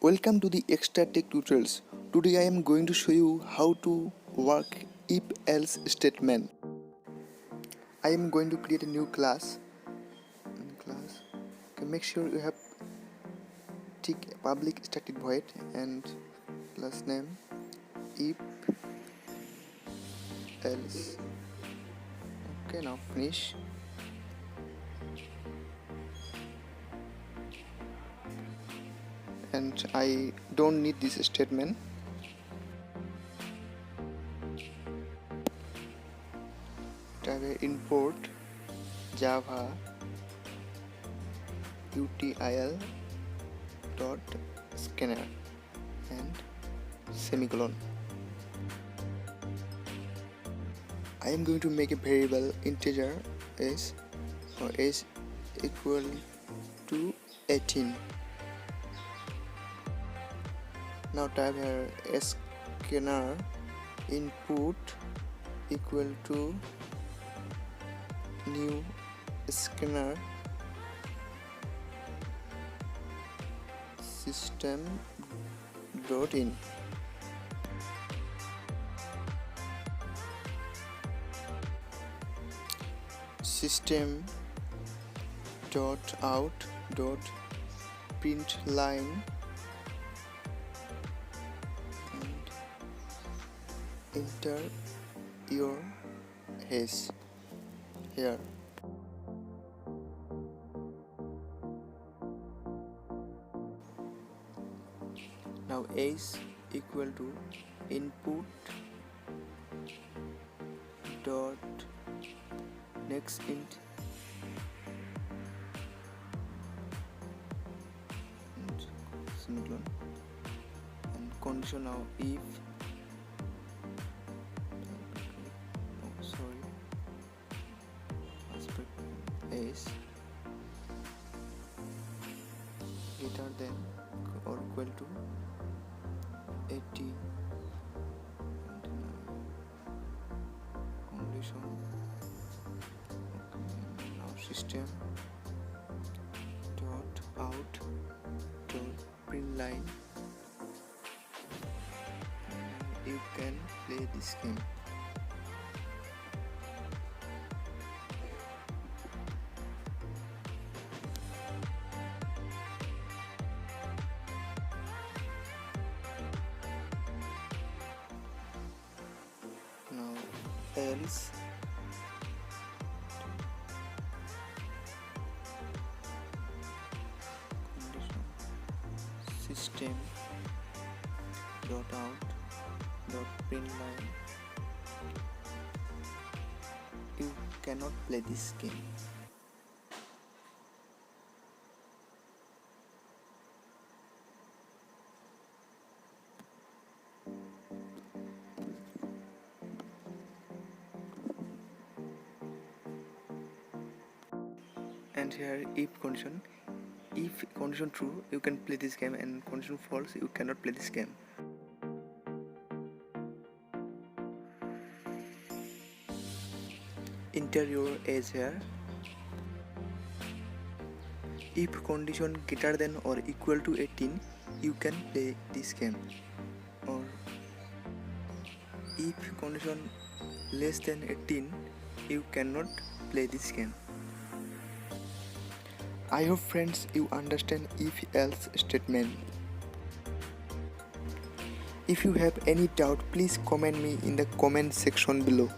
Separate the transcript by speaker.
Speaker 1: Welcome to the Extra Tech Tutorials. Today I am going to show you how to work if-else statement. I am going to create a new class. Okay, make sure you have tick public static void and class name if else. Okay, now finish. And I don't need this statement. Type import java util dot scanner and semicolon. I am going to make a variable integer s or s equal to 18. Now type here scanner input equal to new scanner system dot in. System dot out dot print line and enter your hash here. Now s equal to input dot next int and semicolon and condition. Now if s greater than or equal to 80 condition. Now system dot out dot print line. You can play this game. Now else condition system dot out dot print line. You cannot play this game. And here if condition true you can play this game, and condition false you cannot play this game. Enter your age here. If condition greater than or equal to 18 you can play this game, or if condition less than 18 you cannot play this game. I hope friends you understand if-else statement. If you have any doubt, please comment me in the comment section below.